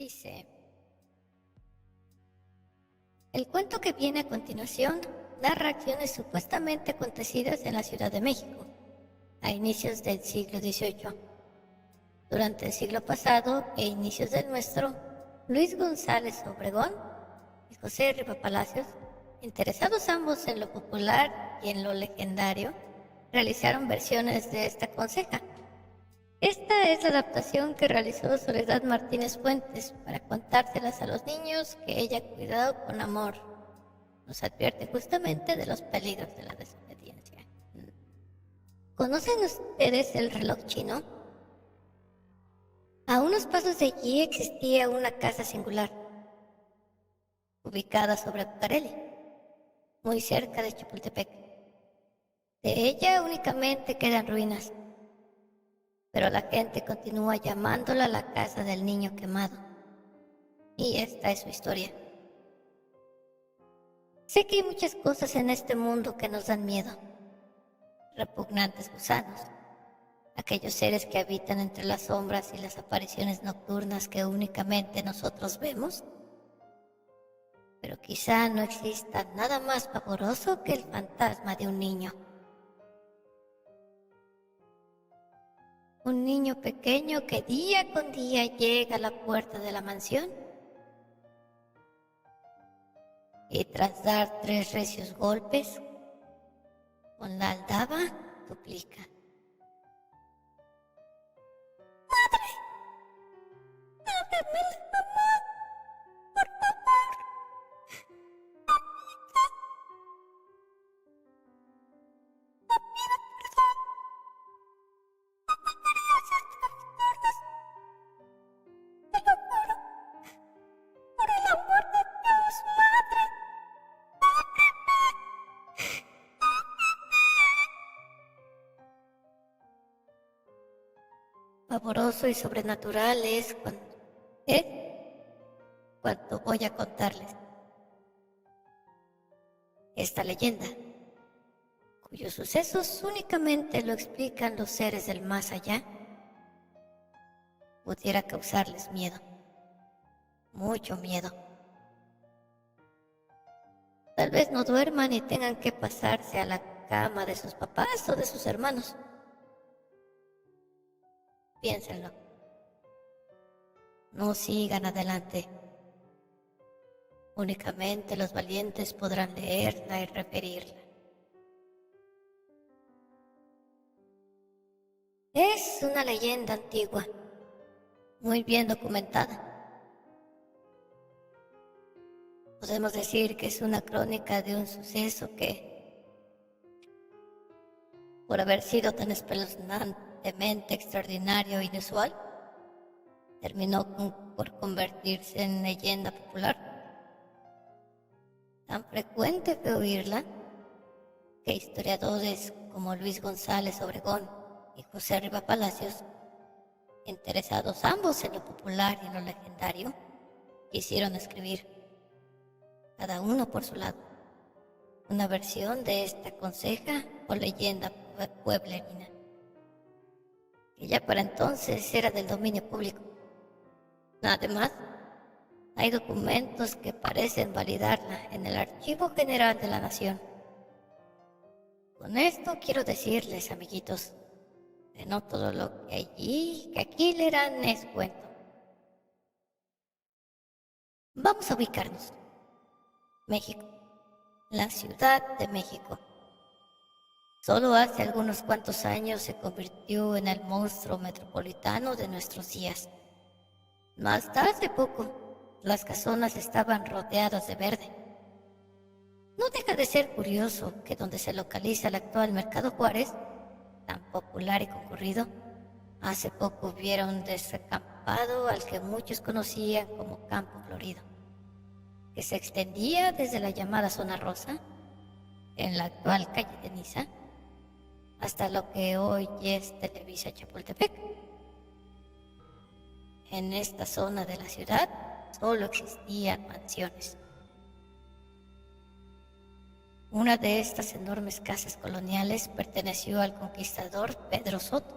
Dice, el cuento que viene a continuación narra acciones supuestamente acontecidas en la Ciudad de México, a inicios del siglo XVIII. Durante el siglo pasado e inicios del nuestro, Luis González Obregón y José Riva Palacios, interesados ambos en lo popular y en lo legendario, realizaron versiones de esta conseja. Esta es la adaptación que realizó Soledad Martínez Fuentes para contárselas a los niños que ella ha cuidado con amor. Nos advierte justamente de los peligros de la desobediencia. ¿Conocen ustedes el reloj chino? A unos pasos de allí existía una casa singular, ubicada sobre Bucareli, muy cerca de Chapultepec. De ella únicamente quedan ruinas, pero la gente continúa llamándola la casa del niño quemado. Y esta es su historia. Sé que hay muchas cosas en este mundo que nos dan miedo. Repugnantes gusanos, aquellos seres que habitan entre las sombras y las apariciones nocturnas que únicamente nosotros vemos. Pero quizá no exista nada más pavoroso que el fantasma de un niño. Un niño pequeño que día con día llega a la puerta de la mansión y tras dar 3 recios golpes, con la aldaba duplica. ¡Madre! ¡Ábreme, mamá! ¡Por favor! ¡Mamita! ¡Me pido perdón! ¡No quería hacerte las cosas! ¡Te lo juro! ¡Por el amor de Dios, madre! ¡Ábreme! Pavoroso y sobrenatural es cuanto voy a contarles. Esta leyenda, cuyos sucesos únicamente lo explican los seres del más allá, pudiera causarles miedo, mucho miedo. Tal vez no duerman y tengan que pasarse a la cama de sus papás o de sus hermanos. Piénsenlo. No sigan adelante. Únicamente los valientes podrán leerla y referirla. Es una leyenda antigua, muy bien documentada. Podemos decir que es una crónica de un suceso que, por haber sido tan espeluznantemente extraordinario e inusual, terminó por convertirse en leyenda popular. Tan frecuente fue oírla que historiadores como Luis González Obregón y José Riva Palacios, interesados ambos en lo popular y en lo legendario, quisieron escribir, cada uno por su lado, una versión de esta conseja o leyenda pueblerina, que ya para entonces era del dominio público. Además, hay documentos que parecen validarla en el Archivo General de la Nación. Con esto quiero decirles, amiguitos, que no todo lo que aquí leerán es cuento. Vamos a ubicarnos. México, la Ciudad de México. Solo hace algunos cuantos años se convirtió en el monstruo metropolitano de nuestros días. No hasta hace poco, las casonas estaban rodeadas de verde. No deja de ser curioso que donde se localiza el actual Mercado Juárez, tan popular y concurrido, hace poco hubiera un desacampado al que muchos conocían como Campo Florido, que se extendía desde la llamada Zona Rosa, en la actual calle de Niza, hasta lo que hoy es Televisa Chapultepec. En esta zona de la ciudad solo existían mansiones. Una de estas enormes casas coloniales perteneció al conquistador Pedro Soto,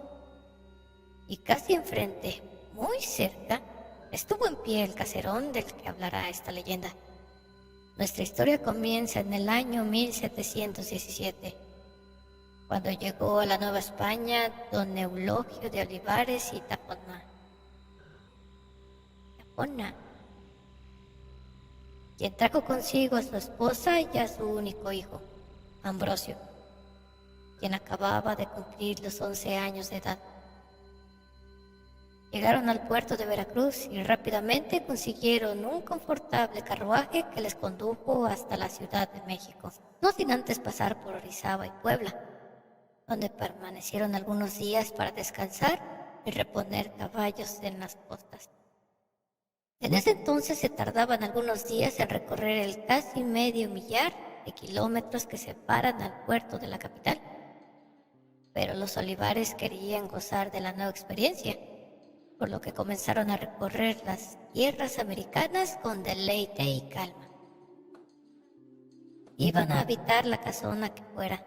y casi enfrente, muy cerca, estuvo en pie el caserón del que hablará esta leyenda. Nuestra historia comienza en el año 1717, cuando llegó a la Nueva España don Eulogio de Olivares y Tapona, quien trajo consigo a su esposa y a su único hijo, Ambrosio, quien acababa de cumplir los 11 años de edad. Llegaron al puerto de Veracruz y rápidamente consiguieron un confortable carruaje que les condujo hasta la Ciudad de México, no sin antes pasar por Orizaba y Puebla, donde permanecieron algunos días para descansar y reponer caballos en las costas. En ese entonces se tardaban algunos días en recorrer el casi medio millar de kilómetros que separan al puerto de la capital. Pero los Olivares querían gozar de la nueva experiencia, por lo que comenzaron a recorrer las tierras americanas con deleite y calma. Iban a habitar la casona que fuera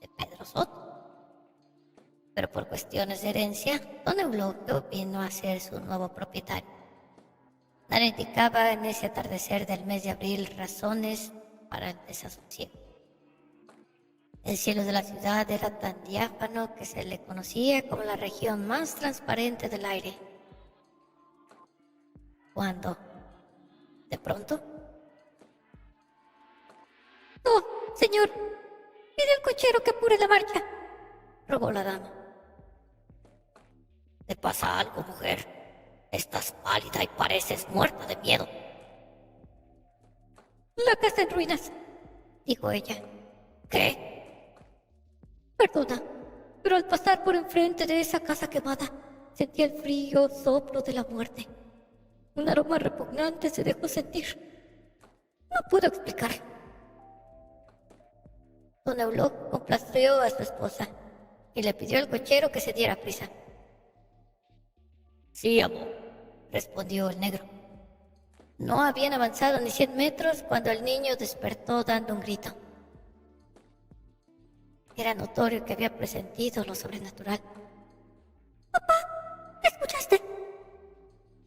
de Pedro Soto, pero por cuestiones de herencia, don Eulogio vino a ser su nuevo propietario. Nada indicaba en ese atardecer del mes de abril razones para el desasosiego. El cielo de la ciudad era tan diáfano que se le conocía como la región más transparente del aire. Cuando, de pronto... «¡No, señor! ¡Pide al cochero que apure la marcha!», rogó la dama. «¿Te pasa algo, mujer? Estás pálida y pareces muerta de miedo». «La casa en ruinas», dijo ella. «¿Qué?» «Perdona, pero al pasar por enfrente de esa casa quemada, sentí el frío soplo de la muerte. Un aroma repugnante se dejó sentir. No puedo explicarlo». Don Eulogio complació a su esposa y le pidió al cochero que se diera prisa. «Sí, amo», respondió el negro. No habían avanzado ni 100 metros cuando el niño despertó dando un grito. Era notorio que había presentido lo sobrenatural. «Papá, ¿escuchaste?»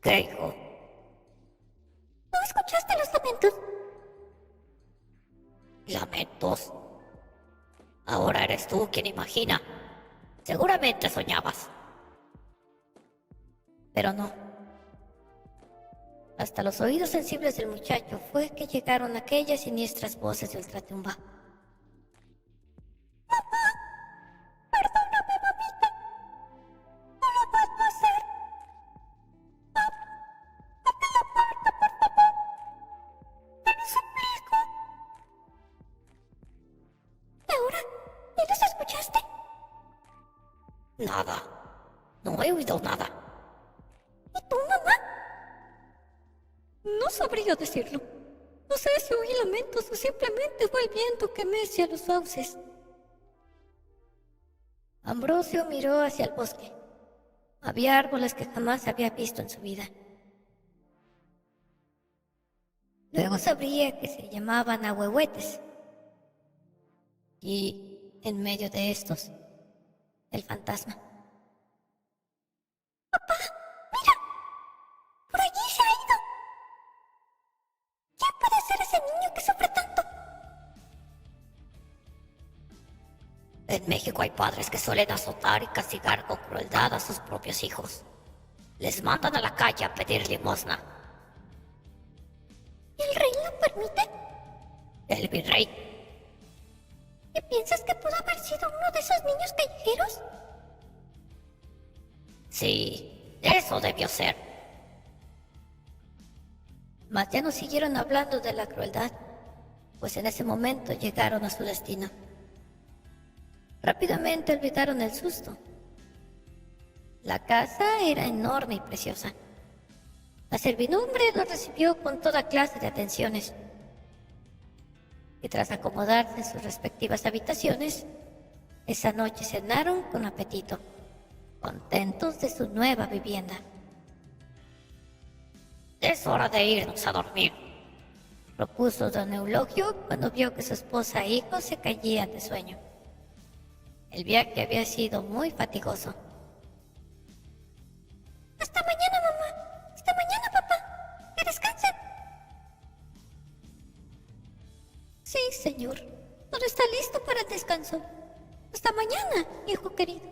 «¿Qué, hijo?» «¿No escuchaste los lamentos?» «¿Lamentos? Ahora eres tú quien imagina. Seguramente soñabas». Pero no. Hasta los oídos sensibles del muchacho fue que llegaron aquellas siniestras voces de ultratumba. «Perdóname, mamita. No lo vuelvo a hacer. Abre la puerta, por favor. Te lo suplico». «¿Y ahora? ¿Y los escuchaste?» «Nada. No he oído nada». «¿Y tú, mamá?» «No sabría decirlo. No sé si oí lamentos o simplemente fue el viento que mecia los sauces». Ambrosio miró hacia el bosque. Había árboles que jamás había visto en su vida. Luego sabría que se llamaban ahuehuetes. Y en medio de estos, el fantasma. «Papá, mira. Por allí se ha ido. ¿Quién puede ser ese niño que sufre tanto?» «En México hay padres que suelen azotar y castigar con crueldad a sus propios hijos. Les mandan a la calle a pedir limosna». «¿Y el rey lo permite?» «El virrey». «¿Y piensas que pudo haber sido uno de esos niños callejeros?» «Sí, eso debió ser». Mas ya no siguieron hablando de la crueldad, pues en ese momento llegaron a su destino. Rápidamente olvidaron el susto. La casa era enorme y preciosa. La servidumbre los recibió con toda clase de atenciones. Y tras acomodarse en sus respectivas habitaciones, esa noche cenaron con apetito, contentos de su nueva vivienda. «Es hora de irnos a dormir», propuso don Eulogio cuando vio que su esposa e hijos se caían de sueño. El viaje había sido muy fatigoso. «Hasta mañana, mamá. Estaré señor. Todo está listo para el descanso. Hasta mañana, hijo querido.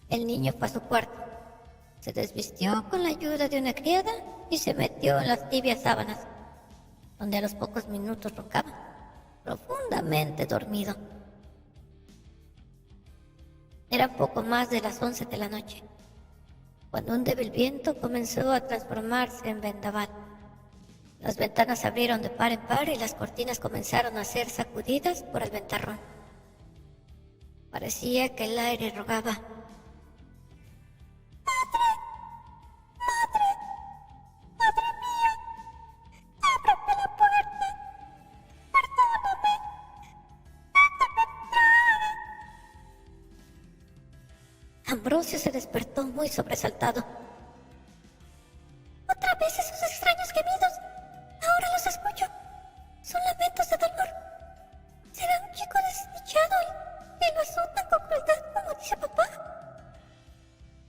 El niño fue a su cuarto. Se desvistió con la ayuda de una criada y se metió en las tibias sábanas, donde a los pocos minutos roncaba, profundamente dormido. Era poco más de las 11 de la noche, cuando un débil viento comenzó a transformarse en vendaval. Las ventanas se abrieron de par en par y las cortinas comenzaron a ser sacudidas por el ventarrón. Parecía que el aire rogaba: Ambrosio se despertó muy sobresaltado. ¡Otra vez esos extraños gemidos! Ahora los escucho. Son lamentos de dolor. Será un chico desdichado y lo azotan con crueldad, como dice papá.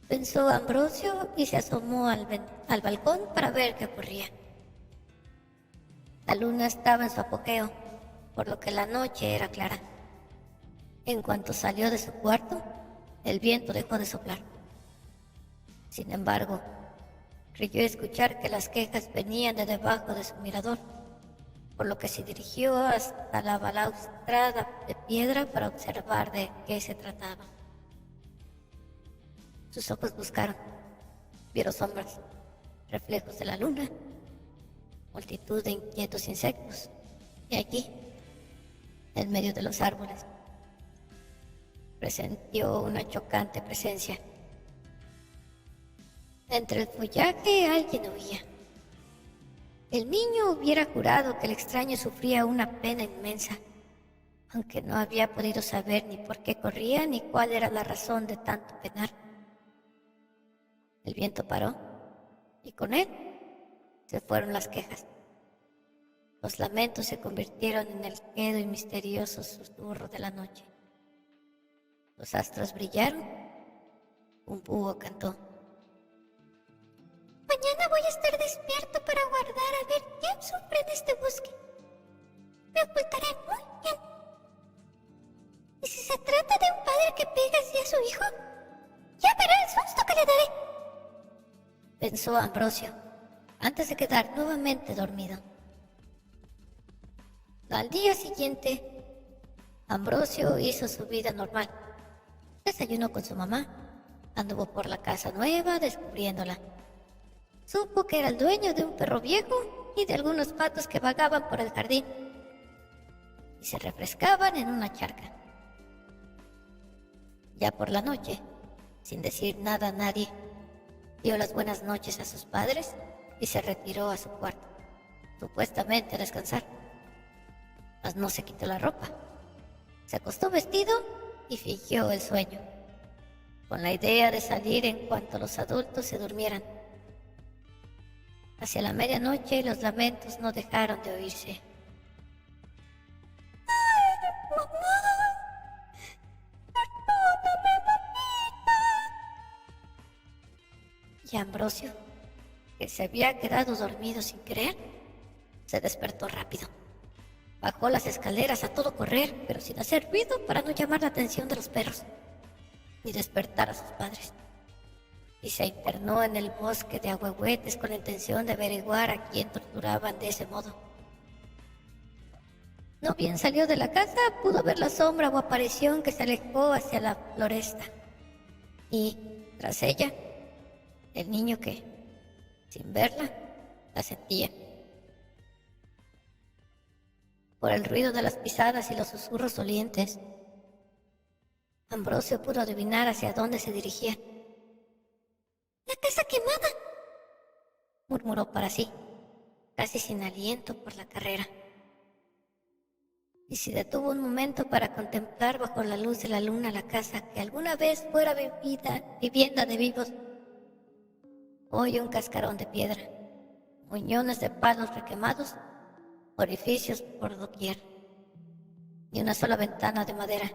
Pensó Ambrosio y se asomó al balcón para ver qué ocurría. La luna estaba en su apogeo, por lo que la noche era clara. En cuanto salió de su cuarto, el viento dejó de soplar. Sin embargo, creyó escuchar que las quejas venían de debajo de su mirador, por lo que se dirigió hasta la balaustrada de piedra para observar de qué se trataba. Sus ojos buscaron, vieron sombras, reflejos de la luna, multitud de inquietos insectos, y allí, en medio de los árboles, presintió una chocante presencia. Entre el follaje alguien huía. El niño hubiera jurado que el extraño sufría una pena inmensa, aunque no había podido saber ni por qué corría ni cuál era la razón de tanto penar. El viento paró, y con él se fueron las quejas. Los lamentos se convirtieron en el quedo y misterioso susurro de la noche. Los astros brillaron. Un búho cantó: mañana voy a estar despierto para guardar a ver quién sufre en este bosque. Me ocultaré muy bien. Y si se trata de un padre que pega así a su hijo, ya verá el susto que le daré, pensó Ambrosio, antes de quedar nuevamente dormido. Al día siguiente, Ambrosio hizo su vida normal. Desayunó con su mamá, anduvo por la casa nueva descubriéndola. Supo que era el dueño de un perro viejo y de algunos patos que vagaban por el jardín y se refrescaban en una charca. Ya por la noche, sin decir nada a nadie, dio las buenas noches a sus padres y se retiró a su cuarto, supuestamente a descansar. Mas no se quitó la ropa. Se acostó vestido y fingió el sueño, con la idea de salir en cuanto los adultos se durmieran. Hacia la medianoche los lamentos no dejaron de oírse. ¡Ay, mamá! ¡Perdóname, mamita! Y Ambrosio, que se había quedado dormido sin querer, se despertó rápido. Bajó las escaleras a todo correr, pero sin hacer ruido para no llamar la atención de los perros, ni despertar a sus padres. Y se internó en el bosque de ahuehuetes con la intención de averiguar a quién torturaban de ese modo. No bien salió de la casa, pudo ver la sombra o aparición que se alejó hacia la floresta. Y, tras ella, el niño que, sin verla, la sentía. Por el ruido de las pisadas y los susurros dolientes, Ambrosio pudo adivinar hacia dónde se dirigía. ¡La casa quemada!, murmuró para sí, casi sin aliento por la carrera. Y se detuvo un momento para contemplar bajo la luz de la luna la casa que alguna vez fuera vivienda de vivos. Hoy un cascarón de piedra, muñones de palos requemados, orificios por doquier, ni una sola ventana de madera,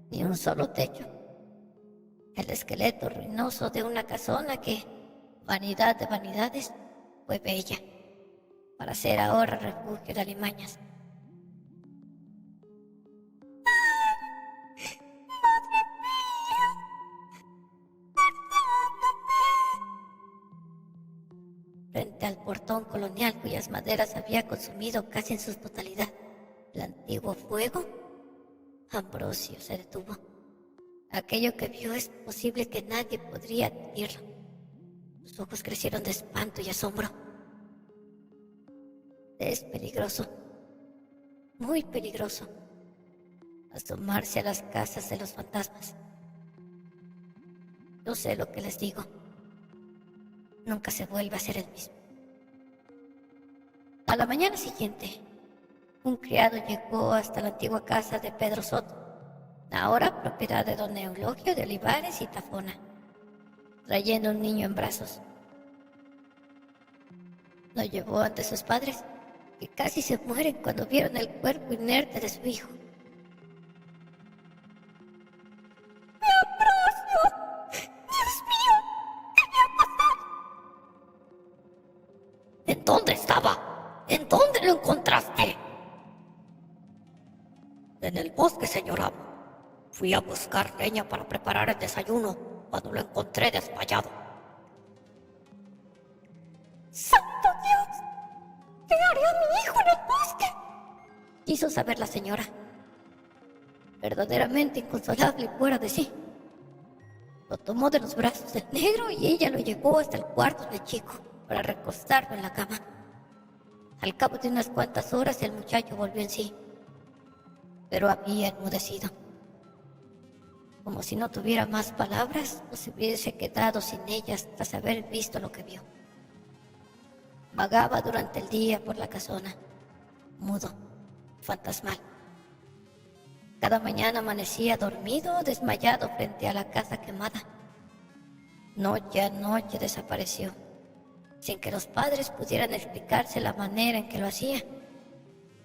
ni un solo techo. El esqueleto ruinoso de una casona que, vanidad de vanidades, fue bella. para ser ahora refugio de alimañas. Frente al portón colonial cuyas maderas había consumido casi en su totalidad el antiguo fuego, Ambrosio se detuvo. Aquello que vio es posible que nadie podría admitirlo. Sus ojos crecieron de espanto y asombro. Es peligroso, muy peligroso, asomarse a las casas de los fantasmas. Yo sé lo que les digo. Nunca se vuelve a ser el mismo. A la mañana siguiente, un criado llegó hasta la antigua casa de Pedro Soto, ahora propiedad de don Eulogio de Olivares y Tafona, trayendo un niño en brazos. Lo llevó ante sus padres, que casi se mueren cuando vieron el cuerpo inerte de su hijo. ¡Mi Ambrosio! ¡Dios mío! ¿Qué me ha pasado? ¿En dónde estaba? ¿En dónde lo encontraste? En el bosque, señor amo. Fui a buscar leña para preparar el desayuno cuando lo encontré desmayado. ¡Santo Dios! ¿Qué haré a mi hijo en el bosque? Quiso saber la señora, verdaderamente inconsolable y fuera de sí. Lo tomó de los brazos del negro y ella lo llevó hasta el cuarto del chico para recostarlo en la cama. Al cabo de unas cuantas horas el muchacho volvió en sí, pero había enmudecido. Como si no tuviera más palabras o se hubiese quedado sin ellas tras haber visto lo que vio. Vagaba durante el día por la casona, mudo, fantasmal. Cada mañana amanecía dormido o desmayado frente a la casa quemada. Noche a noche desapareció, sin que los padres pudieran explicarse la manera en que lo hacía,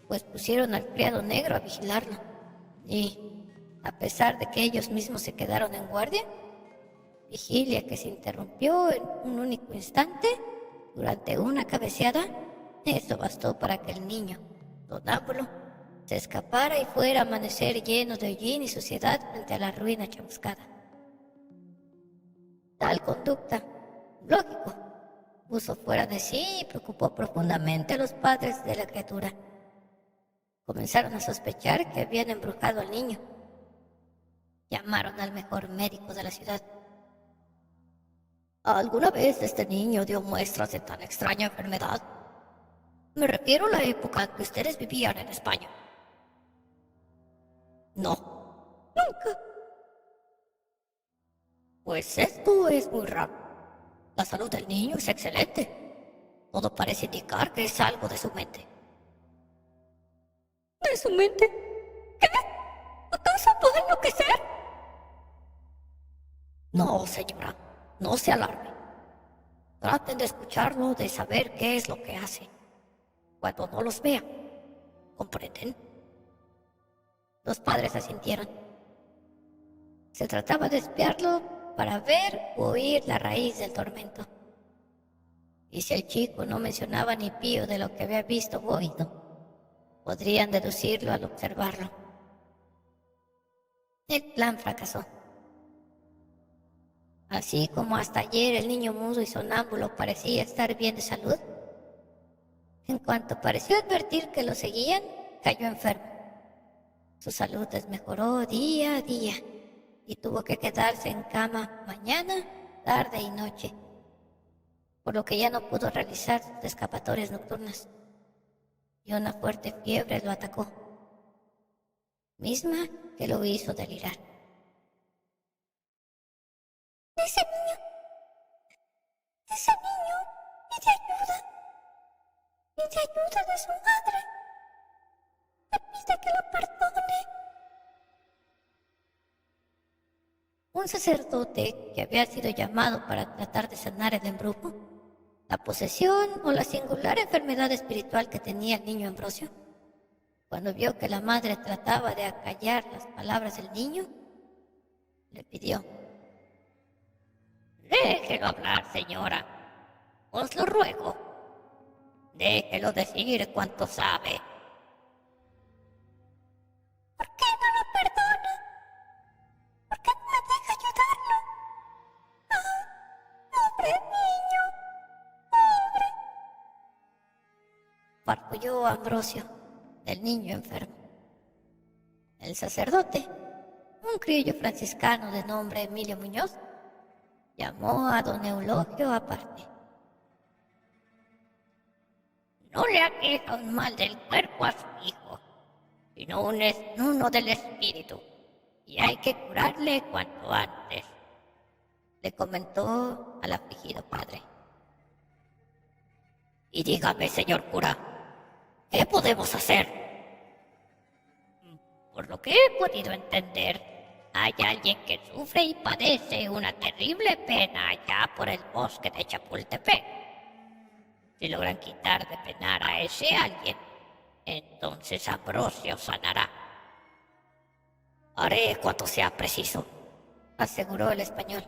pues pusieron al criado negro a vigilarlo. Y, a pesar de que ellos mismos se quedaron en guardia, vigilia que se interrumpió en un único instante, durante una cabeceada, eso bastó para que el niño, sonámbulo, se escapara y fuera a amanecer lleno de hollín y suciedad frente a la ruina chamuscada. Tal conducta, lógico, puso fuera de sí y preocupó profundamente a los padres de la criatura. Comenzaron a sospechar que habían embrujado al niño. Llamaron al mejor médico de la ciudad. ¿Alguna vez este niño dio muestras de tan extraña enfermedad? Me refiero a la época en que ustedes vivían en España. No. Nunca. Pues esto es muy raro. La salud del niño es excelente. Todo parece indicar que es algo de su mente. ¿De su mente? ¿Qué? ¿Acaso va a enloquecer? No, señora, no se alarme. Traten de escucharlo, de saber qué es lo que hace. Cuando no los vea, ¿comprenden? Los padres asintieron. Se trataba de espiarlo para ver o oír la raíz del tormento. Y si el chico no mencionaba ni pío de lo que había visto o oído, podrían deducirlo al observarlo. El plan fracasó. Así como hasta ayer el niño mudo y sonámbulo parecía estar bien de salud, en cuanto pareció advertir que lo seguían, cayó enfermo. Su salud desmejoró día a día y tuvo que quedarse en cama mañana, tarde y noche, por lo que ya no pudo realizar sus escapatorias nocturnas. Y una fuerte fiebre lo atacó, misma que lo hizo delirar. Ese niño pide ayuda de su madre. Le pide que lo perdone. Un sacerdote que había sido llamado para tratar de sanar el embrujo, la posesión o la singular enfermedad espiritual que tenía el niño Ambrosio, cuando vio que la madre trataba de acallar las palabras del niño, le pidió: «Déjelo hablar, señora. Os lo ruego». Déjelo decir cuánto sabe. ¿Por qué no lo perdona? ¿Por qué no me deja ayudarlo? ¡Pobre niño! ¡Pobre! Farfulló Ambrosio, el niño enfermo. El sacerdote, un criollo franciscano de nombre Emilio Muñoz, llamó a don Eulogio aparte. No le aqueja un mal del cuerpo a su hijo, sino uno del espíritu, y hay que curarle cuanto antes, le comentó al afligido padre. Y dígame, señor cura, ¿qué podemos hacer? Por lo que he podido entender, hay alguien que sufre y padece una terrible pena allá por el bosque de Chapultepec. Si logran quitar de penar a ese alguien, entonces Ambrosio sanará. Haré cuanto sea preciso, aseguró el español.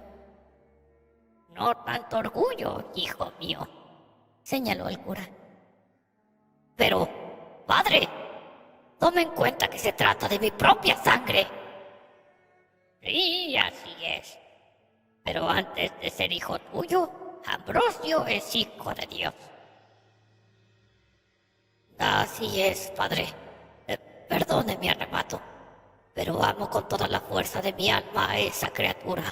No tanto orgullo, hijo mío, señaló el cura. Pero, padre, tome en cuenta que se trata de mi propia sangre. Sí, así es. Pero antes de ser hijo tuyo, Ambrosio es hijo de Dios. Así es, padre. Perdone mi arrebato, pero amo con toda la fuerza de mi alma a esa criatura.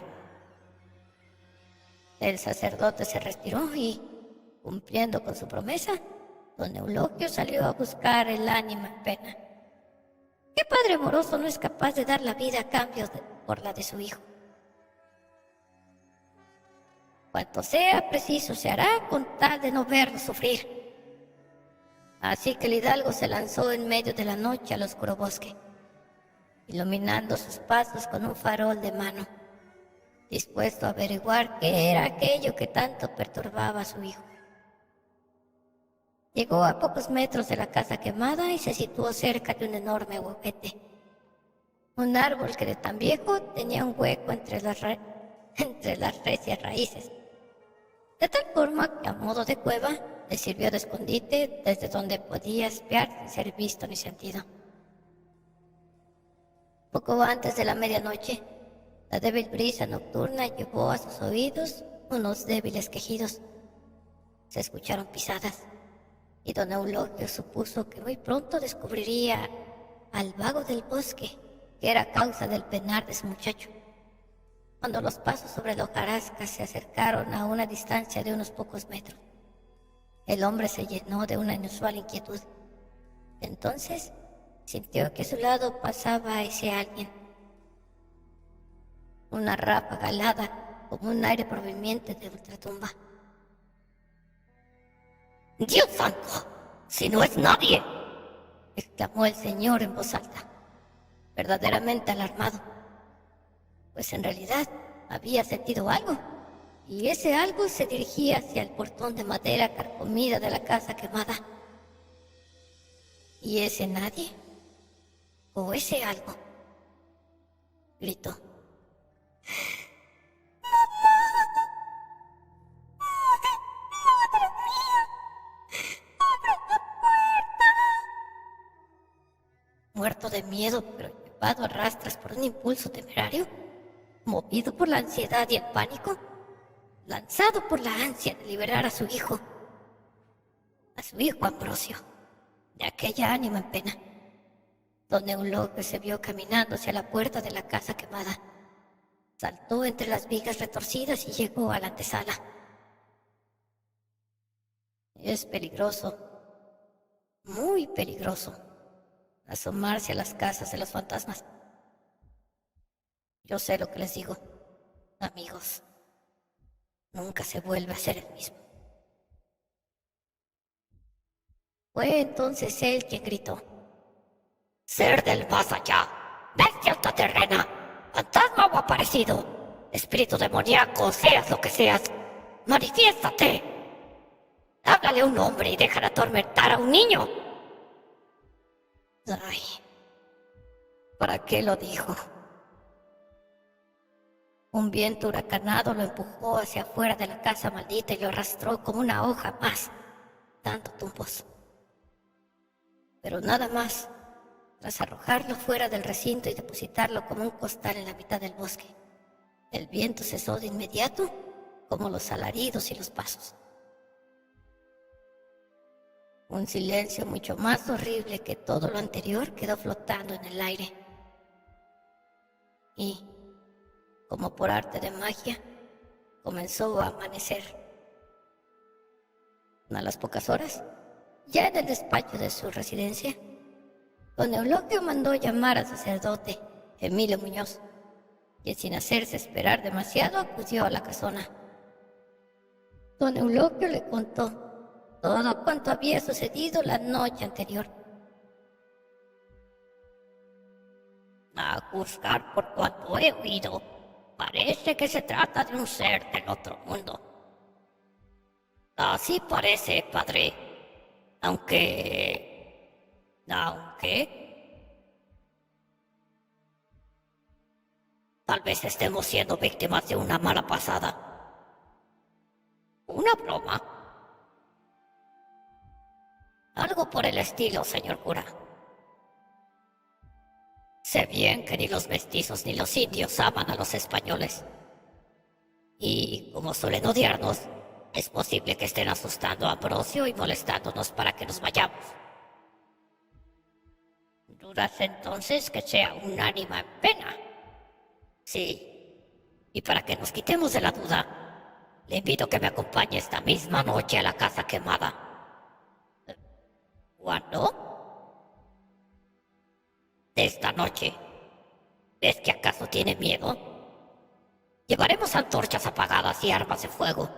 El sacerdote se retiró y, cumpliendo con su promesa, don Eulogio salió a buscar el ánima en pena. ¿Qué padre amoroso no es capaz de dar la vida a cambio por la de su hijo? Cuanto sea preciso se hará con tal de no verlo sufrir. Así que el hidalgo se lanzó en medio de la noche al oscuro bosque, iluminando sus pasos con un farol de mano, dispuesto a averiguar qué era aquello que tanto perturbaba a su hijo. Llegó a pocos metros de la casa quemada y se situó cerca de un enorme aguacate, un árbol que de tan viejo tenía un hueco entre las recias raíces, de tal forma que a modo de cueva le sirvió de escondite desde donde podía espiar sin ser visto ni sentido. Poco antes de la medianoche, la débil brisa nocturna llevó a sus oídos unos débiles quejidos. Se escucharon pisadas, y don Eulogio supuso que muy pronto descubriría al vago del bosque, que era causa del penar de su muchacho. Cuando los pasos sobre la hojarasca se acercaron a una distancia de unos pocos metros, el hombre se llenó de una inusual inquietud. Entonces sintió que a su lado pasaba ese alguien. Una ráfaga helada, como un aire proveniente de ultratumba. ¡Dios santo! ¡Si no es nadie!, exclamó el señor en voz alta, verdaderamente alarmado, pues en realidad había sentido algo, y ese algo se dirigía hacia el portón de madera carcomida de la casa quemada. ¿Y ese nadie? ¿O ese algo? Gritó. Muerto de miedo, pero llevado a rastras por un impulso temerario, movido por la ansiedad y el pánico, lanzado por la ansia de liberar a su hijo Ambrosio, de aquella ánima en pena, don Eulogio se vio caminando hacia la puerta de la casa quemada. Saltó entre las vigas retorcidas y llegó a la antesala. Es peligroso, muy peligroso, asomarse a las casas de los fantasmas. Yo sé lo que les digo, amigos. Nunca se vuelve a ser el mismo. Fue entonces él quien gritó. Ser del más allá, bestia ultraterrena, fantasma o aparecido, espíritu demoníaco, seas lo que seas, manifiéstate. Háblale a un hombre y deja de atormentar a un niño. Ay, ¿para qué lo dijo? Un viento huracanado lo empujó hacia afuera de la casa maldita y lo arrastró como una hoja más. dando tumbos. Pero nada más, tras arrojarlo fuera del recinto y depositarlo como un costal en la mitad del bosque, el viento cesó de inmediato, como los alaridos y los pasos. Un silencio mucho más horrible que todo lo anterior quedó flotando en el aire. Y, como por arte de magia, comenzó a amanecer. A las pocas horas, ya en el despacho de su residencia, don Euloquio mandó llamar al sacerdote Emilio Muñoz, quien sin hacerse esperar demasiado acudió a la casona. Don Euloquio le contó todo cuanto había sucedido la noche anterior. A juzgar por cuanto he oído, parece que se trata de un ser del otro mundo. Así parece, padre. Aunque... Tal vez estemos siendo víctimas de una mala pasada. ¿Una broma? Algo por el estilo, señor cura. Sé bien que ni los mestizos ni los indios aman a los españoles. Y como suelen odiarnos, es posible que estén asustando a Ambrosio y molestándonos para que nos vayamos. ¿Dudas entonces que sea un ánima en pena? Sí, y para que nos quitemos de la duda, le invito a que me acompañe esta misma noche a la casa quemada. ¿Cuándo? Esta noche. ¿Es que acaso tiene miedo? Llevaremos antorchas apagadas y armas de fuego.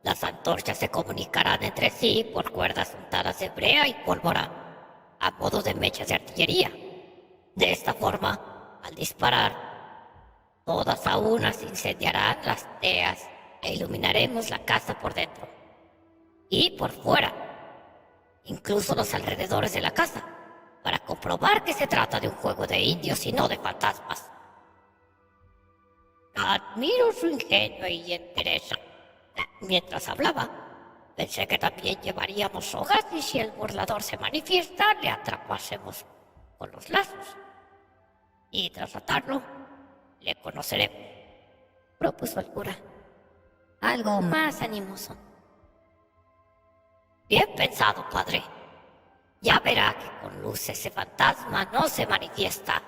Las antorchas se comunicarán entre sí por cuerdas untadas de brea y pólvora, a modo de mechas de artillería. De esta forma, al disparar, todas a una se incendiarán las teas e iluminaremos la casa por dentro y por fuera, incluso los alrededores de la casa, para comprobar que se trata de un juego de indios y no de fantasmas. Admiro su ingenio y entereza. Mientras hablaba, pensé que también llevaríamos hojas y si el burlador se manifiesta, le atrapásemos con los lazos. Y tras atarlo, le conoceremos, propuso el cura, algo más animoso. Bien pensado, padre. Ya verá que con luz ese fantasma no se manifiesta.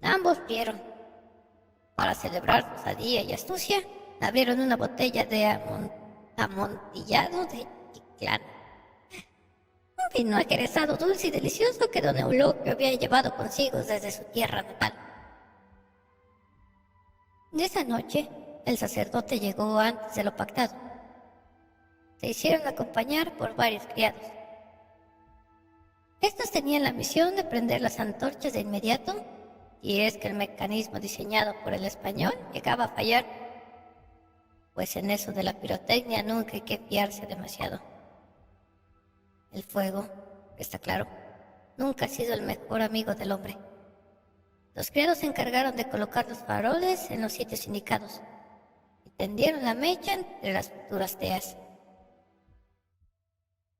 Ambos vieron. Para celebrar su osadía y astucia, abrieron una botella de amontillado de Chiclán. Un vino aderezado dulce y delicioso que don Euloquio había llevado consigo desde su tierra natal. De esa noche, el sacerdote llegó antes de lo pactado. Se hicieron acompañar por varios criados. Estos tenían la misión de prender las antorchas de inmediato, y es que el mecanismo diseñado por el español llegaba a fallar, pues en eso de la pirotecnia nunca hay que fiarse demasiado. El fuego, está claro, nunca ha sido el mejor amigo del hombre. Los criados se encargaron de colocar los faroles en los sitios indicados y tendieron la mecha entre las futuras teas.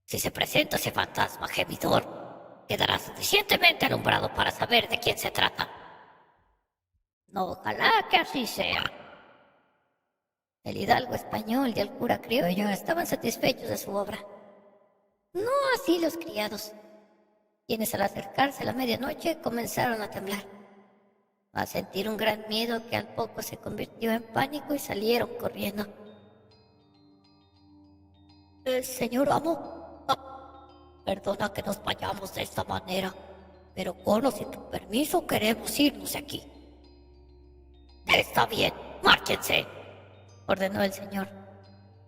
Si se presenta ese fantasma gemidor, quedará suficientemente alumbrado para saber de quién se trata. Ojalá que así sea. El hidalgo español y el cura criollo estaban satisfechos de su obra. No así los criados, quienes al acercarse a la medianoche comenzaron a temblar, a sentir un gran miedo que al poco se convirtió en pánico y salieron corriendo. Señor amo, perdona que nos vayamos de esta manera, pero con o sin tu permiso queremos irnos de aquí. Está bien, márchense, ordenó el señor,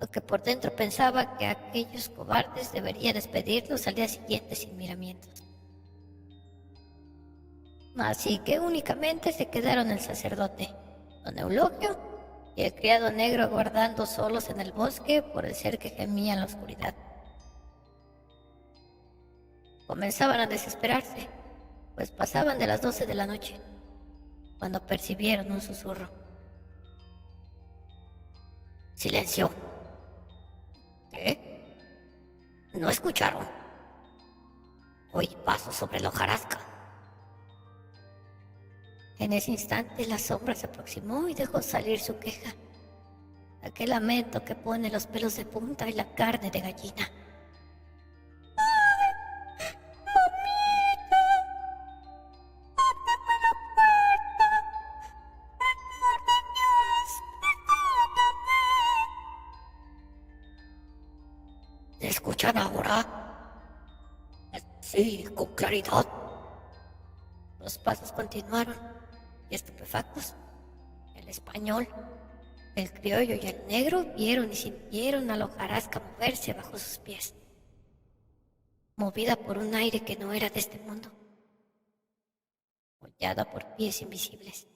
lo que por dentro pensaba que aquellos cobardes debería despedirlos al día siguiente sin miramientos. Así que únicamente se quedaron el sacerdote, don Euloquio y el criado negro aguardando solos en el bosque por el ser que gemía en la oscuridad. Comenzaban a desesperarse, pues pasaban de las 12 de la noche, cuando percibieron un susurro. Silencio. ¿No escucharon? Oí pasos sobre la hojarasca. En ese instante la sombra se aproximó y dejó salir su queja. Aquel lamento que pone los pelos de punta y la carne de gallina. ¿Me escuchan ahora? Sí, con claridad. Los pasos continuaron y estupefactos, el español, el criollo y el negro vieron y sintieron a la hojarasca moverse bajo sus pies, movida por un aire que no era de este mundo, hollada por pies invisibles.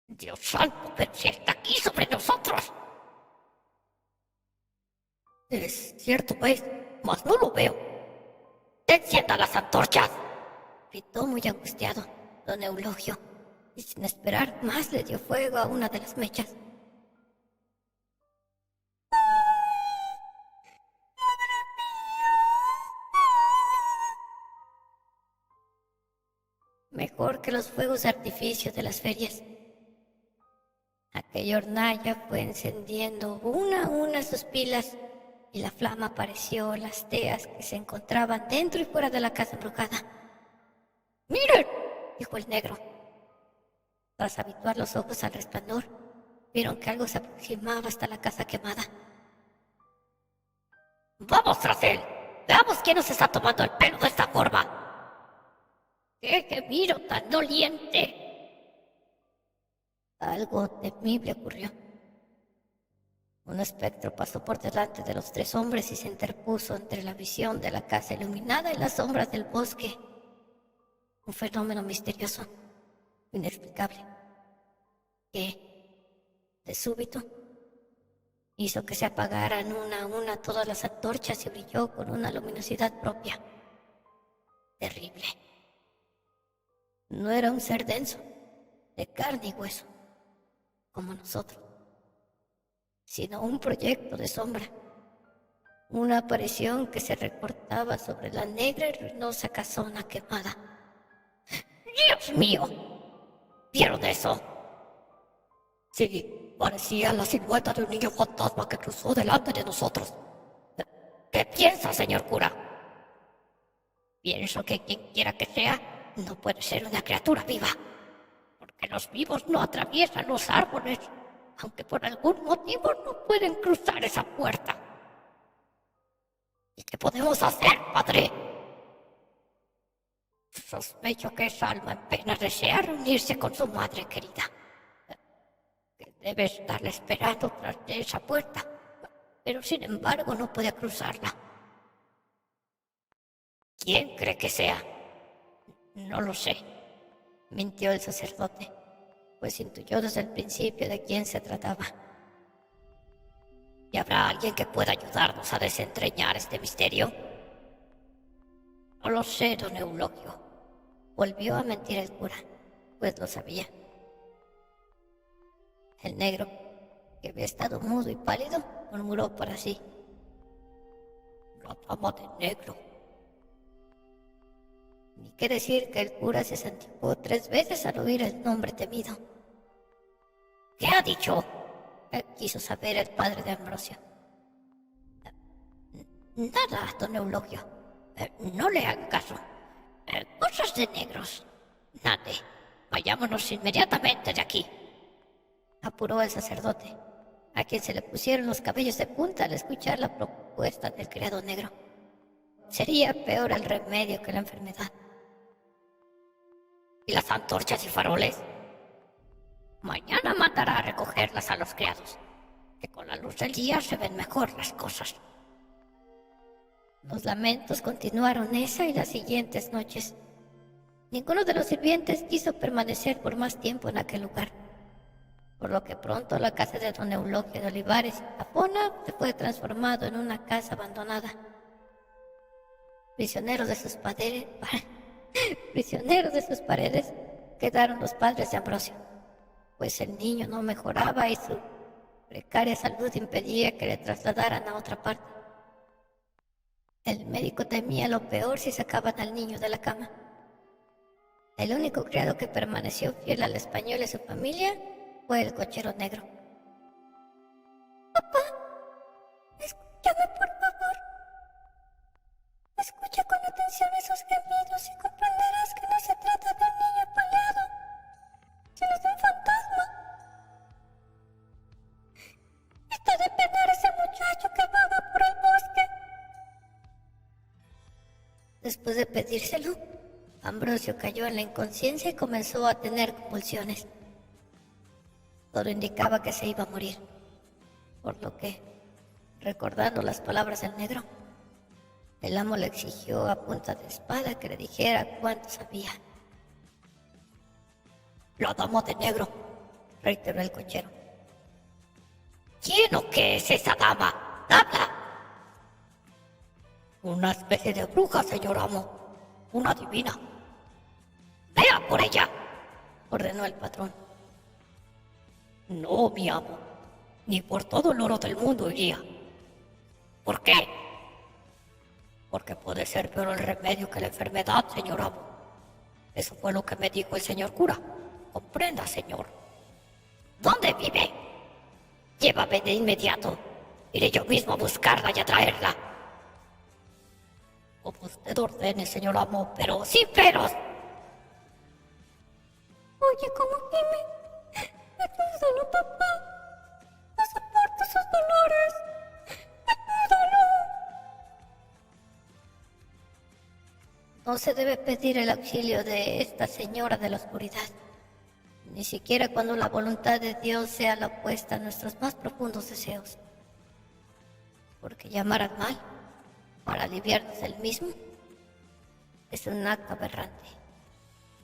Dios santo, pero si está aquí sobre nosotros. Es cierto, pues, Mas no lo veo. ¡Encienda las antorchas! gritó muy angustiado don Eulogio, y sin esperar más le dio fuego a una de las mechas. Mejor que los fuegos de artificio de las ferias. Aquella hornalla fue encendiendo una a una sus pilas y la flama apareció en las teas que se encontraban dentro y fuera de la casa embrujada. ¡Miren!, dijo el negro. Tras habituar los ojos al resplandor, vieron que algo se aproximaba hasta la casa quemada. ¡Vamos tras él! Veamos quién nos está tomando el pelo de esta forma. ¡Qué gemido tan doliente! Algo temible ocurrió. Un espectro pasó por delante de los tres hombres y se interpuso entre la visión de la casa iluminada y las sombras del bosque. Un fenómeno misterioso, inexplicable, que, de súbito, hizo que se apagaran una a una todas las antorchas y brilló con una luminosidad propia. Terrible. No era un ser denso, de carne y hueso, como nosotros, sino un proyecto de sombra, una aparición que se recortaba sobre la negra y ruinosa casona quemada. ¡Dios mío! ¿Vieron eso? Sí, parecía la silueta de un niño fantasma que cruzó delante de nosotros. ¿Qué piensa, señor cura? Pienso que quien quiera que sea, no puede ser una criatura viva, porque los vivos no atraviesan los árboles, aunque por algún motivo no pueden cruzar esa puerta. ¿Y qué podemos hacer, padre? Sospecho que esa alma en pena desea reunirse con su madre querida, que debe estarle esperando tras de esa puerta, pero sin embargo no puede cruzarla. ¿Quién cree que sea? No lo sé, mintió el sacerdote, pues intuyó desde el principio de quién se trataba. ¿Y habrá alguien que pueda ayudarnos a desentrañar este misterio? No lo sé, don Eulogio. Volvió a mentir el cura, pues lo sabía. El negro, que había estado mudo y pálido, murmuró para sí: La dama de negro. Ni qué decir que el cura se santiguó 3 veces al oír el nombre temido. ¿Qué ha dicho? Quiso saber el padre de Ambrosio. Nada, don Eulogio. No le haga caso. Cosas de negros. Nade. Vayámonos inmediatamente de aquí. Apuró el sacerdote, a quien se le pusieron los cabellos de punta al escuchar la propuesta del criado negro. Sería peor el remedio que la enfermedad. ¿Y las antorchas y faroles? Mañana mandará a recogerlas a los criados, que con la luz del día se ven mejor las cosas. Los lamentos continuaron esa y las siguientes noches. Ninguno de los sirvientes quiso permanecer por más tiempo en aquel lugar, por lo que pronto la casa de don Eulogio de Olivares y Tapona se fue transformado en una casa abandonada. Prisioneros de sus paredes quedaron los padres de Ambrosio, pues el niño no mejoraba y su precaria salud impedía que le trasladaran a otra parte. El médico temía lo peor si sacaban al niño de la cama. El único criado que permaneció fiel al español y a su familia fue el cochero negro. Papá, escúchame por favor. Escucha con atención esos gemidos y comprenderás que no se trata de un niño apaleado, sino de un fantasma. Está de penar ese muchacho que vaga por el bosque. Después de pedírselo, Ambrosio cayó en la inconsciencia y comenzó a tener convulsiones. Todo indicaba que se iba a morir, por lo que, recordando las palabras del negro, el amo le exigió a punta de espada que le dijera cuánto sabía. La dama de negro, Reiteró el cochero. ¿quién o qué es esa dama? ¡Habla! Una especie de bruja, señor amo. Una divina, ¡Vea por ella! ordenó el patrón. No, mi amo, ni por todo el oro del mundo iría. ¿Por qué? Porque puede ser peor el remedio que la enfermedad, señor amo. Eso fue lo que me dijo el señor cura. Comprenda, señor. ¿Dónde vive? Llévame de inmediato. Iré yo mismo a buscarla y a traerla. Como usted ordene, señor amo, pero ¡Sin peros! oye, ¿cómo gime? Ayúdalo, papá. No soporto sus dolores. Ayúdalo. No se debe pedir el auxilio de esta señora de la oscuridad, ni siquiera cuando la voluntad de Dios sea la opuesta a nuestros más profundos deseos. Porque llamar al mal para aliviarnos del mismo es un acto aberrante,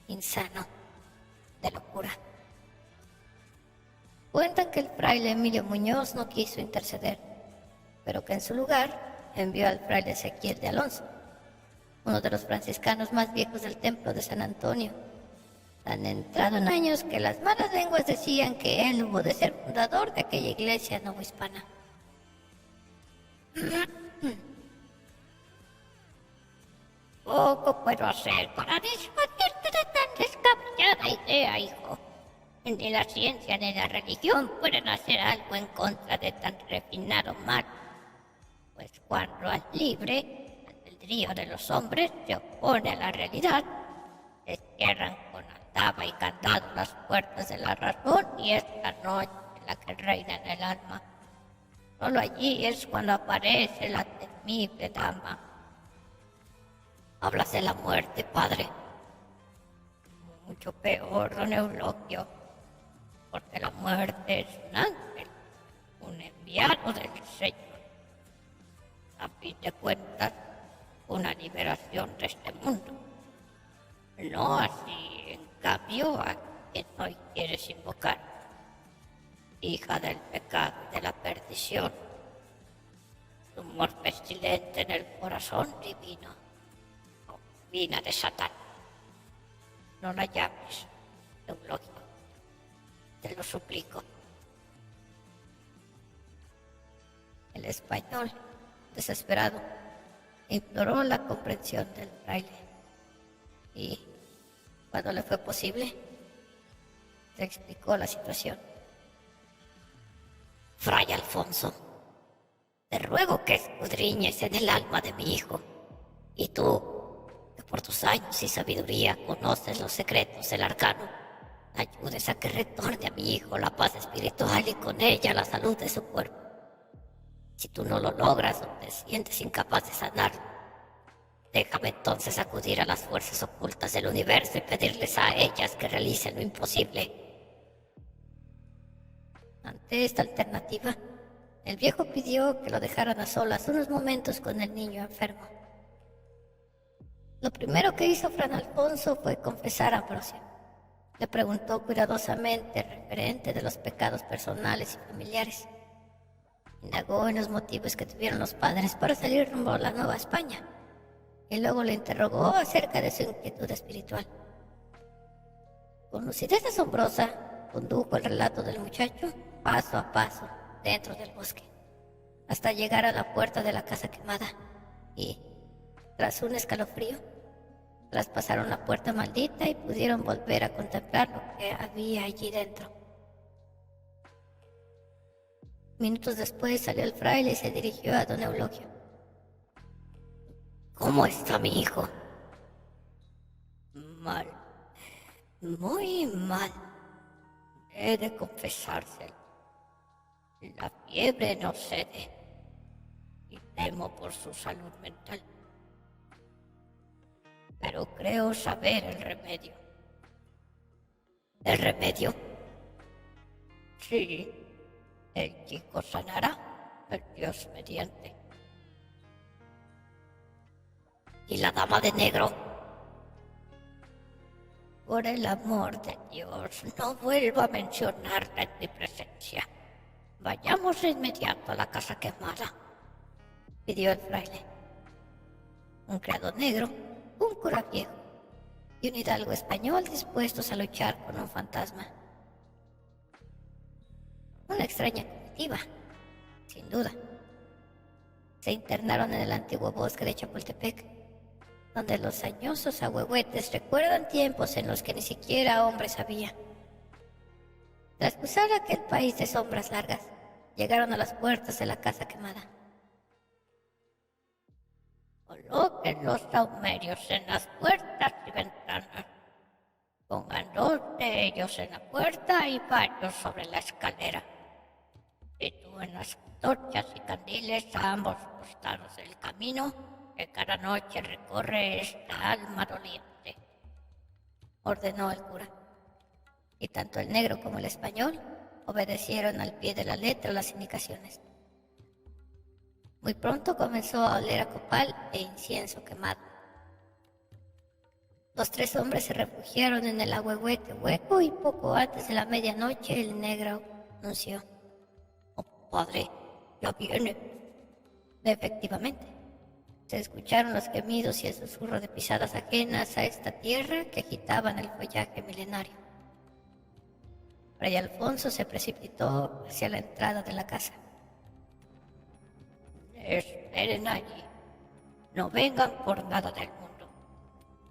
insano, de locura. Cuentan que el fraile Emilio Muñoz no quiso interceder, pero que en su lugar envió al fraile Ezequiel de Alonso, uno de los franciscanos más viejos del templo de San Antonio, tan entrado en años que las malas lenguas decían que él hubo de ser fundador de aquella iglesia novohispana. Poco puedo hacer para disuadirte de tan descabellada idea, hijo. Ni la ciencia ni la religión pueden hacer algo en contra de tan refinado mal. Pues cuando al libre albedrío de los hombres se opone a la realidad, se cierran con aldaba y candado las puertas de la razón y es la noche la que reina en el alma. Solo allí es cuando aparece la temible dama. Hablas de la muerte, padre. Mucho peor, don Euloquio, porque la muerte es un ángel, un enviado del Señor. A fin de cuentas, una liberación de este mundo. No así, en cambio, a quien hoy quieres invocar, hija del pecado y de la perdición, tumor pestilente en el corazón divino. Vina de Satán. No la llames, Eulogio. Te lo suplico. El español, desesperado, imploró la comprensión del fraile y, cuando le fue posible, le explicó la situación. Fray Alfonso, te ruego que escudriñes en el alma de mi hijo, y tú, que por tus años y sabiduría conoces los secretos del arcano, ayudes a que retorne a mi hijo la paz espiritual y con ella la salud de su cuerpo. Si tú no lo logras o te sientes incapaz de sanarlo, déjame entonces acudir a las fuerzas ocultas del universo y pedirles a ellas que realicen lo imposible. Ante esta alternativa, el viejo pidió que lo dejaran a solas unos momentos con el niño enfermo. Lo primero que hizo Fray Alfonso fue confesar a Ambrosio. Le preguntó cuidadosamente referente de los pecados personales y familiares. Indagó en los motivos que tuvieron los padres para salir rumbo a la Nueva España, y luego le interrogó acerca de su inquietud espiritual. Con lucidez asombrosa, condujo el relato del muchacho paso a paso dentro del bosque, hasta llegar a la puerta de la casa quemada, y, Tras un escalofrío, traspasaron la puerta maldita y pudieron volver a contemplar lo que había allí dentro. Minutos después salió el fraile y se dirigió a don Eulogio. ¿Cómo está mi hijo? Mal, muy mal, he de confesárselo. La fiebre no cede y temo por su salud mental. Pero creo saber el remedio. ¿El remedio? Sí, el chico sanará, el Dios mediante. ¿Y la dama de negro? Por el amor de Dios, no vuelva a mencionarla en mi presencia. Vayamos de inmediato a la casa quemada, pidió el fraile. Un criado negro, un cura viejo y un hidalgo español dispuestos a luchar con un fantasma. Una extraña comitiva, sin duda. Se internaron en el antiguo bosque de Chapultepec, donde los añosos ahuehuetes recuerdan tiempos en los que ni siquiera hombres había. Tras cruzar aquel país de sombras largas, llegaron a las puertas de la casa quemada. Coloquen los saumerios en las puertas y ventanas. Pongan 2 de ellos en la puerta y varios sobre la escalera. Sitúen las antorchas y candiles a ambos costados del camino que cada noche recorre esta alma doliente, ordenó el cura. Y tanto el negro como el español obedecieron al pie de la letra las indicaciones. Muy pronto comenzó a oler a copal e incienso quemado. Los 3 hombres se refugiaron en el ahuehuete hueco y poco antes de la medianoche el negro anunció: «Oh, padre, ya viene». Efectivamente, se escucharon los gemidos y el susurro de pisadas ajenas a esta tierra que agitaban el follaje milenario. Fray Alfonso se precipitó hacia la entrada de la casa. «Esperen allí, no vengan por nada del mundo,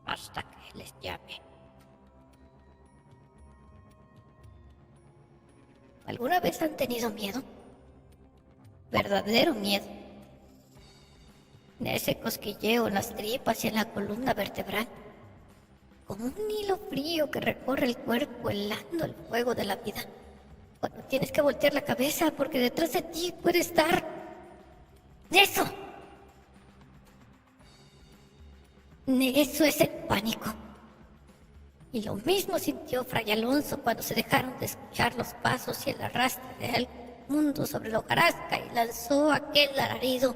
hasta que les llame». ¿Alguna vez han tenido miedo? Verdadero miedo. Ese cosquilleo en las tripas y en la columna vertebral, como un hilo frío que recorre el cuerpo helando el fuego de la vida. Cuando tienes que voltear la cabeza porque detrás de ti puede estar... ¡Eso! Eso es el pánico. Y lo mismo sintió Fray Alonso cuando se dejaron de escuchar los pasos y el arrastre del mundo sobre la hojarasca y lanzó aquel alarido.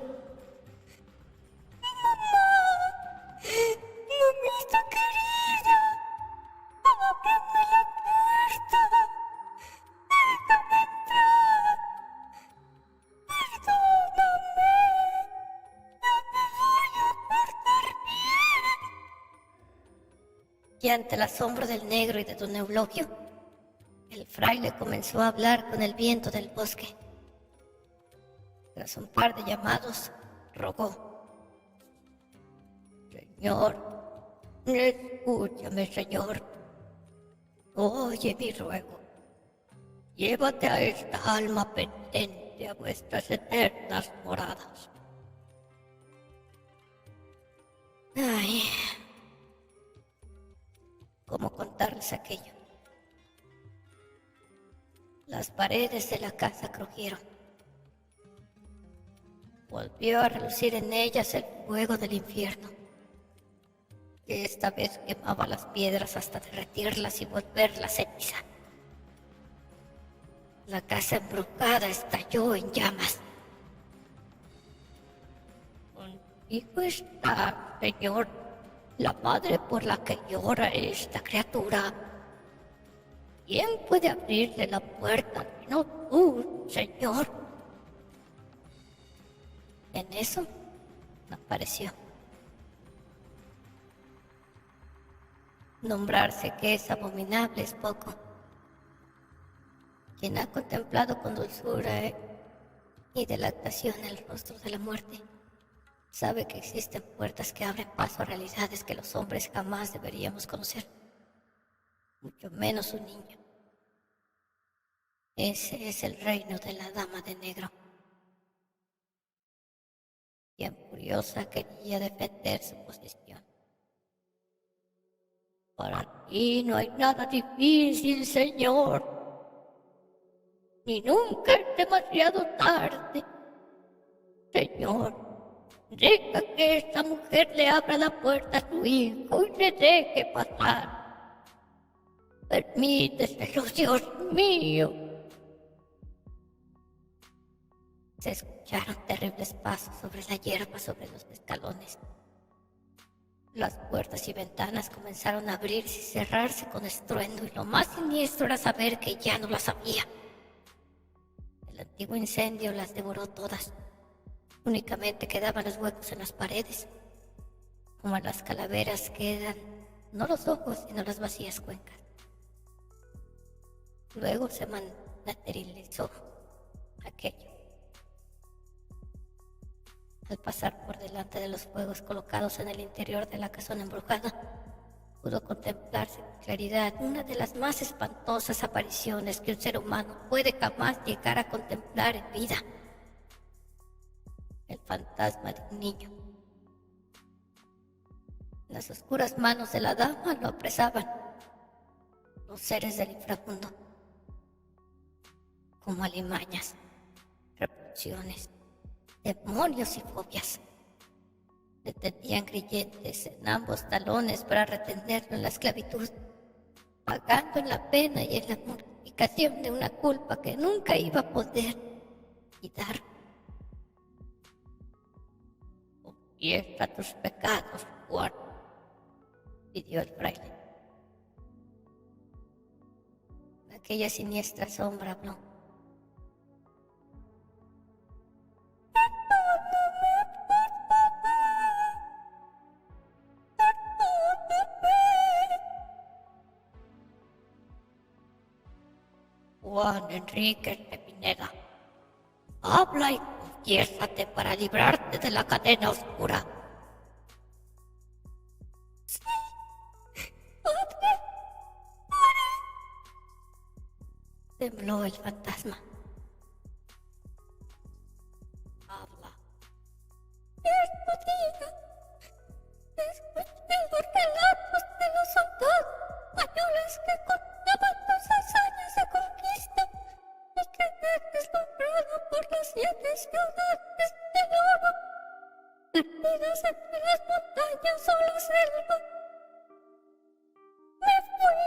¡Mamá! ¡Mamita querida! ¡Ábreme la puerta! ¡Déjame entrar! ¡Perdóname! ¡No me voy a portar bien! Y ante el asombro del negro y de don Eulogio, el fraile comenzó a hablar con el viento del bosque. Tras un par de llamados, rogó: «Señor, escúchame, Señor. Oye mi ruego. Llévate a esta alma penitente a vuestras eternas moradas». Ay, ¿cómo contarles aquello? Las paredes de la casa crujieron. Volvió a relucir en ellas el fuego del infierno, que esta vez quemaba las piedras hasta derretirlas y volverlas ceniza. La casa embrujada estalló en llamas. «Contigo está, Señor, la madre por la que llora esta criatura. ¿Quién puede abrirle la puerta sino tú, Señor?». En eso apareció. Nombrarse que es abominable es poco. Quien ha contemplado con dulzura y delectación el rostro de la muerte, sabe que existen puertas que abren paso a realidades que los hombres jamás deberíamos conocer, mucho menos un niño. Ese es el reino de la Dama de Negro, quien furiosa quería defender su posición. Para ti no hay nada difícil, señor, ni nunca es demasiado tarde. Señor, deja que esta mujer le abra la puerta a su hijo y le deje pasar. Permíteselo, Dios mío. Se escucharon terribles pasos sobre la hierba, sobre los escalones. Las puertas y ventanas comenzaron a abrirse y cerrarse con estruendo, y lo más siniestro era saber que ya no las había. El antiguo incendio las devoró todas. Únicamente quedaban los huecos en las paredes. Como las calaveras quedan, no los ojos, sino las vacías cuencas. Luego se materializó aquello. Al pasar por delante de los fuegos colocados en el interior de la casona embrujada, pudo contemplarse con claridad una de las más espantosas apariciones que un ser humano puede jamás llegar a contemplar en vida: el fantasma de un niño. Las oscuras manos de la dama lo apresaban. Los seres del inframundo, como alimañas, repulsiones, demonios y fobias, le tendían grilletes en ambos talones para retenerlo en la esclavitud, pagando en la pena y en la mortificación de una culpa que nunca iba a poder quitar. Confiesa tus pecados, Juan, pidió el fraile. Aquella siniestra sombra habló. Juan Enrique de Pineda, habla y confiésate para librarte de la cadena oscura. Sí, padre. Tembló el fantasma. Habla. Escuché los relatos de los soldados españoles que contaban tus hazañas de conquista y que eres deslumbrado por las 7 ciudades del oro, perdidas entre las montañas o la selva. Me fui,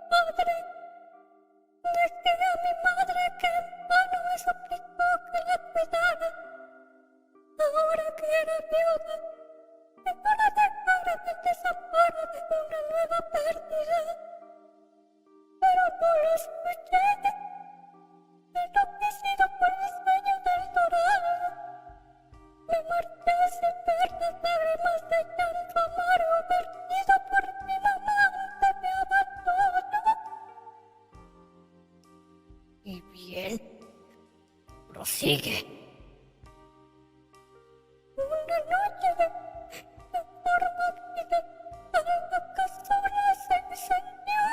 padre. Dejé a mi madre, que en vano me suplicó que la cuidara. Ahora que era viuda, y para dejar en el desamparo de una nueva pérdida. Pero no lo escuché, enloquecido por el sueño del dorado. Me marché sin ver las lágrimas de llanto amargo vertido por mi mamá ante mi abandono. Y bien, prosigue. Una noche, de forma accidental, la casona se incendió.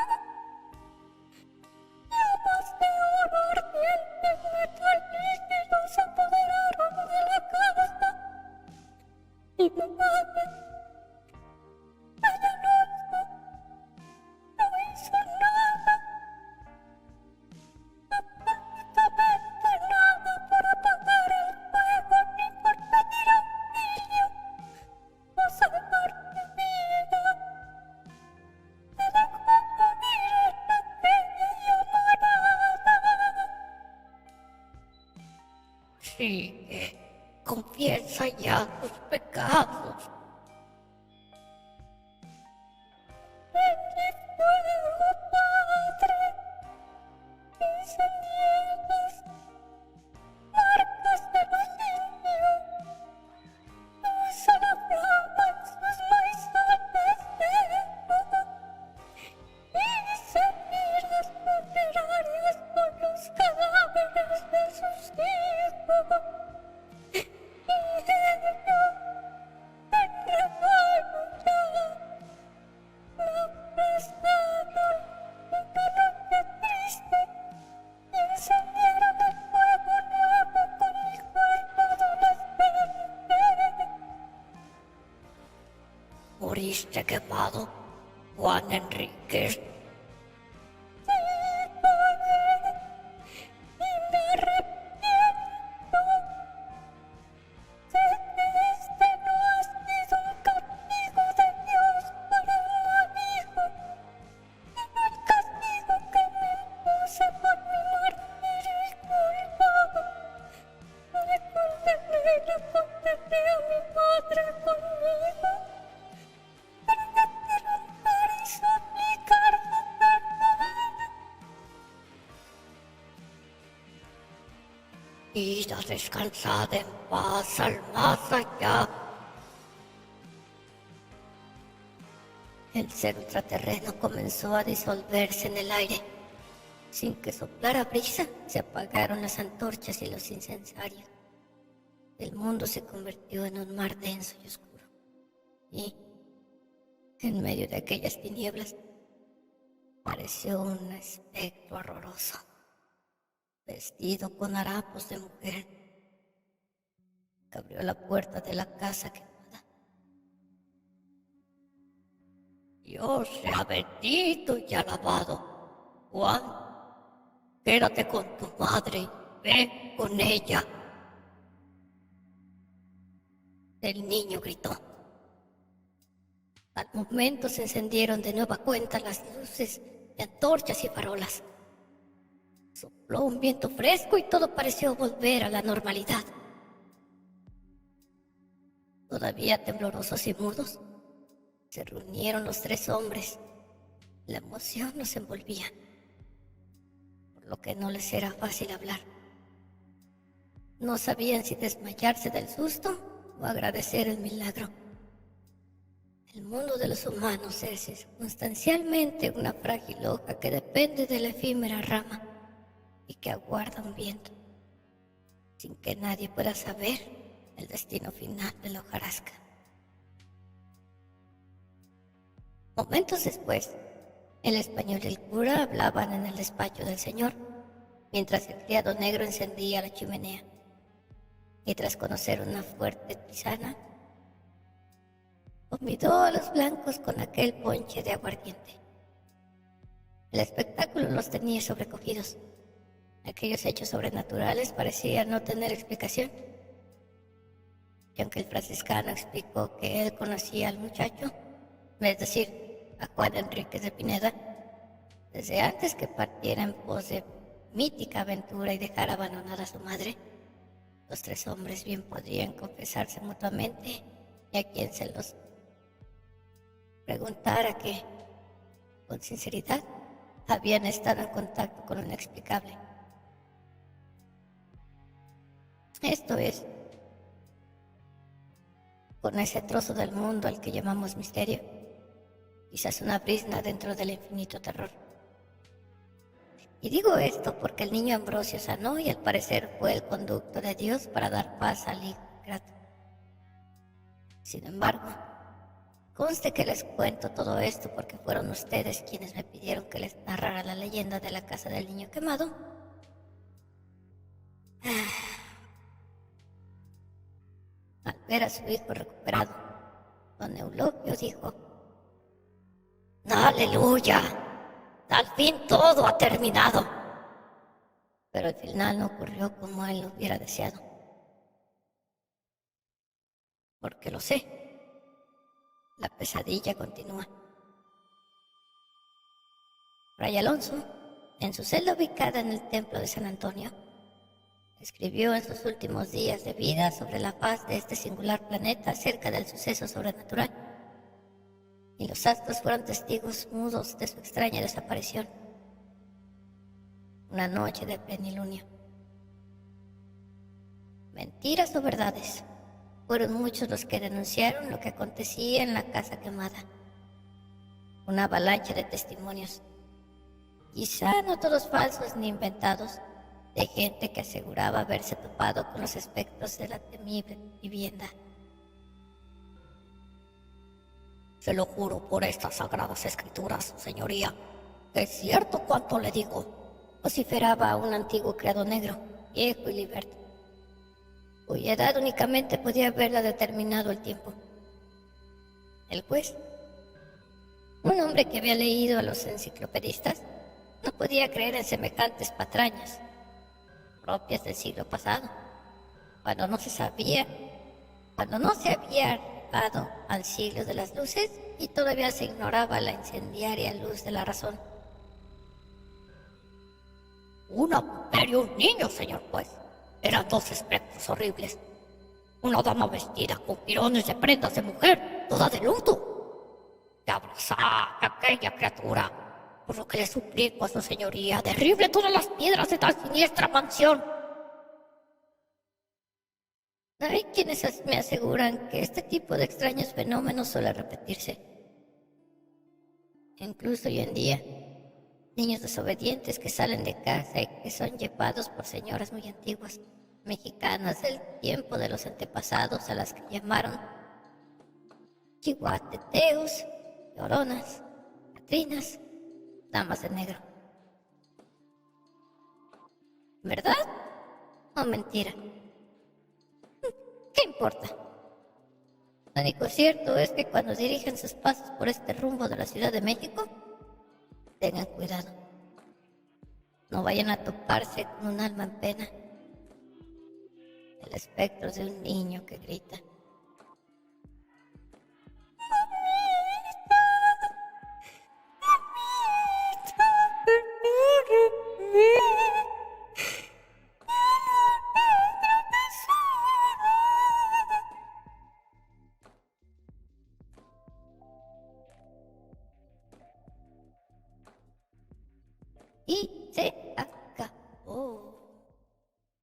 Llamas de oro ardiente en metal líquido se apoderaron de la casa. Y mi madre, ella no hizo nada. Absolutamente nada por apagar el fuego ni por pedir auxilio o salvar mi vida. Me dejó morir en aquella llamarada. Sigue, confiesa ya tus pecados. Prendí fuego, padre. Hice nieves, marcas de dominio. Puse la flama en sus maizales de fuego. Hice miras funerarias con los cadáveres de sus hijos. Y ellos fuiste quemado, Juan Enríquez? Ir a descansar en paz al más allá. El ser ultraterreno comenzó a disolverse en el aire. Sin que soplara brisa, se apagaron las antorchas y los incensarios. El mundo se convirtió en un mar denso y oscuro. Y, en medio de aquellas tinieblas, apareció un espectro horroroso, vestido con harapos de mujer, que abrió la puerta de la casa quemada. Dios sea bendito y alabado. Juan, quédate con tu madre, ve con ella. El niño gritó. Al momento se encendieron de nueva cuenta las luces de antorchas y farolas. Sopló un viento fresco y todo pareció volver a la normalidad. Todavía temblorosos y mudos, se reunieron los tres hombres. La emoción los envolvía, por lo que no les era fácil hablar. No sabían si desmayarse del susto o agradecer el milagro. El mundo de los humanos es circunstancialmente una frágil hoja que depende de la efímera rama y que aguarda un viento, sin que nadie pueda saber el destino final de la hojarasca. Momentos después, el español y el cura hablaban en el despacho del señor, mientras el criado negro encendía la chimenea, y tras conocer una fuerte tisana, convidó a los blancos con aquel ponche de aguardiente. El espectáculo los tenía sobrecogidos. Aquellos hechos sobrenaturales parecían no tener explicación. Y aunque el franciscano explicó que él conocía al muchacho, es decir, a Juan Enríquez de Pineda, desde antes que partiera en pos de mítica aventura y dejara abandonada a su madre, los tres hombres bien podrían confesarse mutuamente, y a quien se los preguntara que, con sinceridad, habían estado en contacto con lo inexplicable. Esto es, con ese trozo del mundo al que llamamos misterio, quizás una brisna dentro del infinito terror. Y digo esto porque el niño Ambrosio sanó y al parecer fue el conducto de Dios para dar paz al hijo ingrato. Sin embargo, conste que les cuento todo esto porque fueron ustedes quienes me pidieron que les narrara la leyenda de la casa del niño quemado. Al ver a su hijo recuperado, don Eulogio dijo: ¡Aleluya! Al fin todo ha terminado. Pero al final no ocurrió como él lo hubiera deseado. Porque lo sé, la pesadilla continúa. Fray Alonso, en su celda ubicada en el templo de San Antonio, escribió en sus últimos días de vida sobre la faz de este singular planeta acerca del suceso sobrenatural, y los astros fueron testigos mudos de su extraña desaparición. Una noche de plenilunio. Mentiras o verdades, fueron muchos los que denunciaron lo que acontecía en la casa quemada. Una avalancha de testimonios, quizá no todos falsos ni inventados, de gente que aseguraba haberse topado con los espectros de la temible vivienda. Se lo juro por estas sagradas escrituras, señoría. Es cierto cuanto le digo. Vociferaba un antiguo criado negro, viejo y liberto, cuya edad únicamente podía haberla determinado el tiempo. El juez, Un hombre que había leído a los enciclopedistas no podía creer en semejantes patrañas, propias del siglo pasado, cuando no se sabía, cuando no se había llegado al siglo de las luces y todavía se ignoraba la incendiaria luz de la razón. Una mujer y un niño, señor juez. Eran dos espectros horribles. Una dama vestida con jirones de prendas de mujer, toda de luto. Que abrazaba a aquella criatura, por lo que le suplico a su señoría, derrible todas las piedras de tan siniestra mansión. Hay quienes me aseguran que este tipo de extraños fenómenos suele repetirse. Incluso hoy en día, niños desobedientes que salen de casa y que son llevados por señoras muy antiguas, mexicanas del tiempo de los antepasados, a las que llamaron chihuateteos, lloronas, catrinas, damas de negro. ¿Verdad o mentira? ¿Qué importa? Lo único cierto es que cuando dirigen sus pasos por este rumbo de la Ciudad de México, tengan cuidado. No vayan a toparse con un alma en pena. El espectro de un niño que grita. Y se